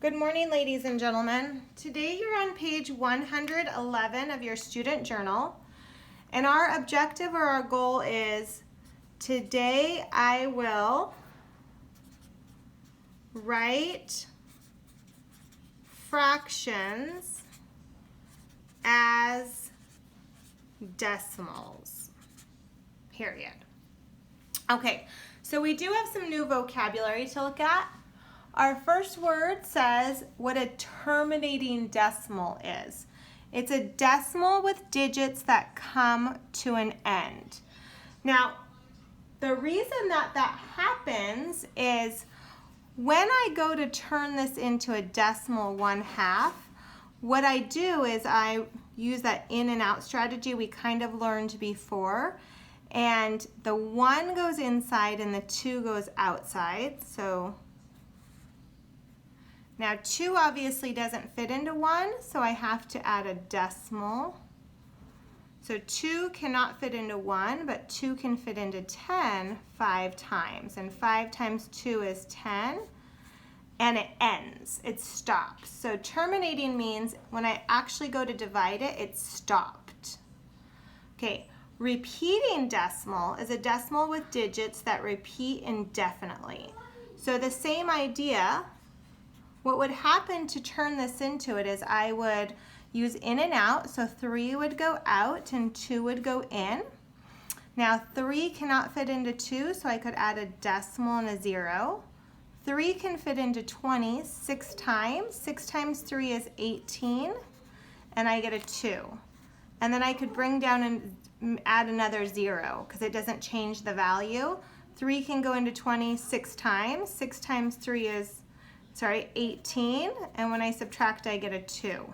Good morning, ladies and gentlemen. Today you're on page 111 of your student journal, and our objective or our goal is today I will write fractions as decimals, period. Okay, so we do have some new vocabulary to look at. Our first word says what a terminating decimal is. It's a decimal with digits that come to an end. Now, the reason that happens is when I go to turn this into a decimal 1/2, what I do is I use that in and out strategy we kind of learned before, and the 1 goes inside and the 2 goes outside. So now 2 obviously doesn't fit into 1, so I have to add a decimal. So 2 cannot fit into 1, but 2 can fit into 10 5 times. And 5 times 2 is 10, and it ends, it stops. So terminating means when I actually go to divide it, it's stopped. Okay, repeating decimal is a decimal with digits that repeat indefinitely. So the same idea. What would happen to turn this into it is I would use in and out, so 3 would go out and 2 would go in. Now 3 cannot fit into 2, so I could add a decimal and a 0. 3 can fit into 20 6 times. 6 times 3 is 18, and I get a 2. And then I could bring down and add another 0 because it doesn't change the value. 3 can go into 20 6 times. 6 times 3 is 18, and when I subtract I get a 2.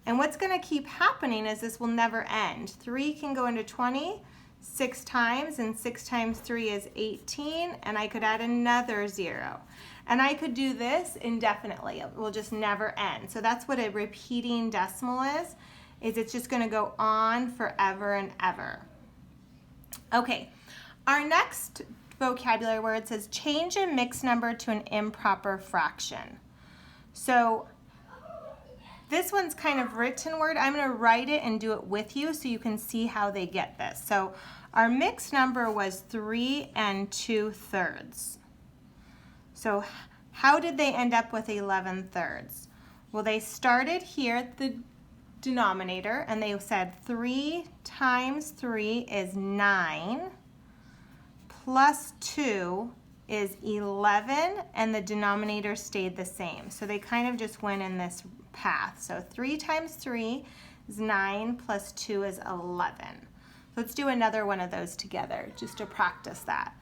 And what's going to keep happening is this will never end. 3 can go into 20 6 times, and 6 times 3 is 18, and I could add another 0. And I could do this indefinitely. It will just never end. So that's what a repeating decimal is it's just going to go on forever and ever. Okay, our next vocabulary word says change a mixed number to an improper fraction. So this one's kind of written word. I'm going to write it and do it with you so you can see how they get this. So our mixed number was 3 2/3. So how did they end up with 11/3? Well, they started here at the denominator and they said 3 times 3 is 9. Plus 2 is 11, and the denominator stayed the same. So they kind of just went in this path. So 3 times 3 is 9, plus 2 is 11. Let's do another one of those together just to practice that.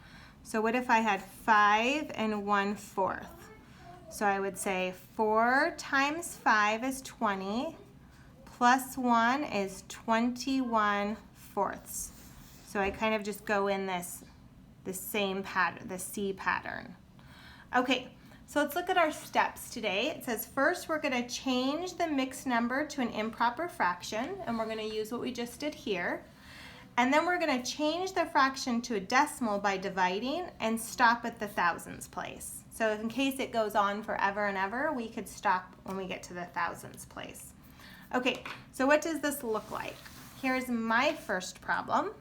So what if I had 5 1/4? So I would say 4 times 5 is 20, plus 1 is 21/4. So I kind of just go in the same pattern, the C pattern. Okay, so let's look at our steps today. It says first we're going to change the mixed number to an improper fraction, and we're going to use what we just did here. And then we're going to change the fraction to a decimal by dividing and stop at the thousands place. So in case it goes on forever and ever, we could stop when we get to the thousands place. Okay, so what does this look like? Here's my first problem.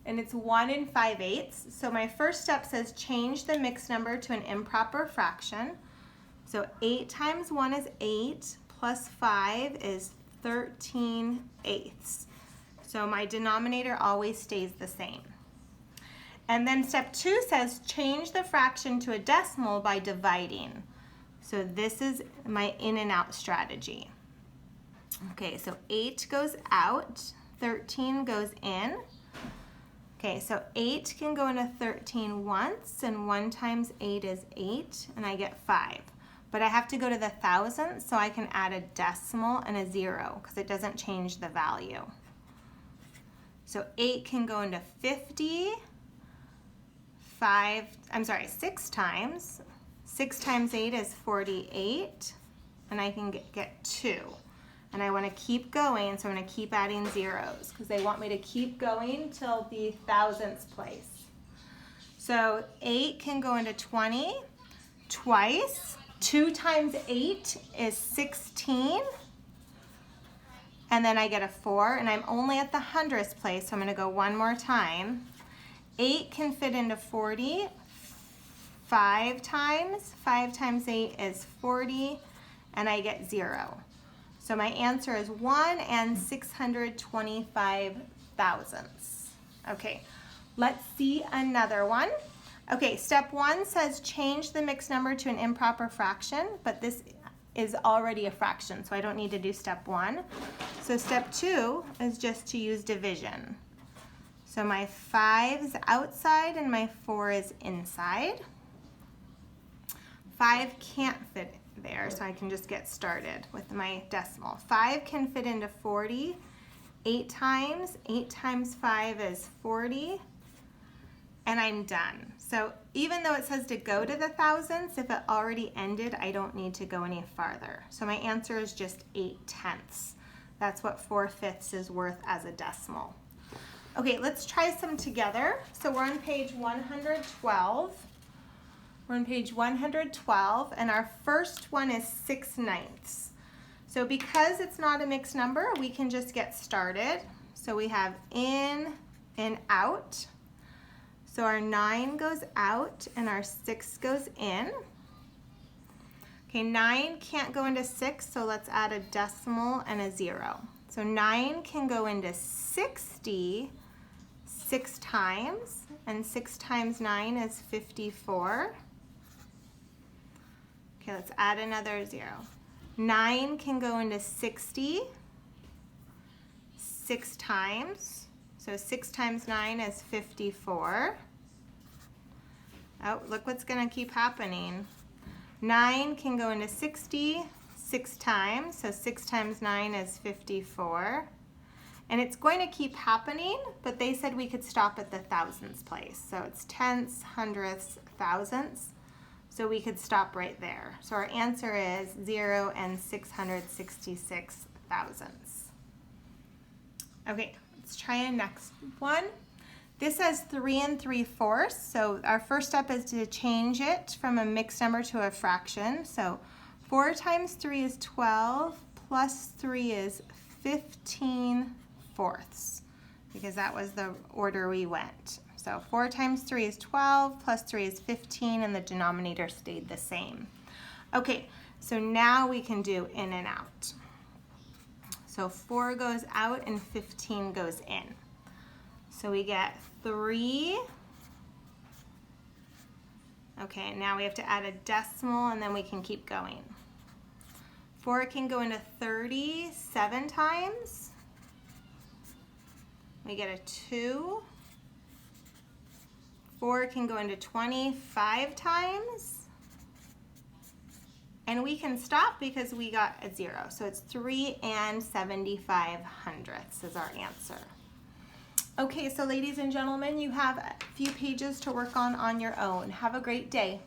And it's 1 5/8. So my first step says change the mixed number to an improper fraction. So 8 times 1 is 8, plus 5 is 13/8. So my denominator always stays the same. And then step 2 says change the fraction to a decimal by dividing. So this is my in and out strategy. Okay, so 8 goes out, 13 goes in. Okay, so 8 can go into 13 once, and 1 times 8 is 8, and I get 5. But I have to go to the thousandths, so I can add a decimal and a 0, because it doesn't change the value. So 8 can go into 50, 6 times. 6 times 8 is 48, and I can get 2. And I want to keep going, so I'm going to keep adding zeros because they want me to keep going till the thousandths place. So 8 can go into 20 twice, 2 times 8 is 16. And then I get a 4, and I'm only at the hundredths place, so I'm gonna go one more time. 8 can fit into 40 5 times. 5 times 8 is 40, and I get 0. So my answer is 1 and 625 thousandths. Okay, let's see another one. Okay, step 1 says change the mixed number to an improper fraction, but this is already a fraction, so I don't need to do step 1. So step 2 is just to use division. So my 5 is outside and my 4 is inside. 5 can't fit there, so I can just get started with my decimal. 5 can fit into 40 8 times. 8 times 5 is 40, and I'm done. So even though it says to go to the thousandths, if it already ended, I don't need to go any farther. So my answer is just 8/10. That's what 4/5 is worth as a decimal. Okay, let's try some together. So we're on page 112. We're on page 112, and our first one is 6/9. So because it's not a mixed number, we can just get started. So we have in and out. So our 9 goes out and our 6 goes in. Okay, 9 can't go into 6, so let's add a decimal and a 0. So 9 can go into 60 6 times, and 6 times 9 is 54. Okay, let's add another 0. 9 can go into 60 6 times. So 6 times 9 is 54. Oh, look what's going to keep happening. 9 can go into 60 6 times. So 6 times 9 is 54. And it's going to keep happening, but they said we could stop at the thousandths place. So it's tenths, hundredths, thousandths. So we could stop right there. So our answer is 0 and 666 thousandths. Okay, let's try a next one. This has 3 3/4. So our first step is to change it from a mixed number to a fraction. So 4 times 3 is 12, plus 3 is 15/4, because that was the order we went. So 4 times 3 is 12, plus 3 is 15, and the denominator stayed the same. Okay, so now we can do in and out. So 4 goes out and 15 goes in. So we get 3. Okay, now we have to add a decimal, and then we can keep going. 4 can go into 37 times. We get a 2. 4 can go into 25 times. And we can stop because we got a 0. So it's 3 and 75 hundredths is our answer. Okay, so ladies and gentlemen, you have a few pages to work on your own. Have a great day.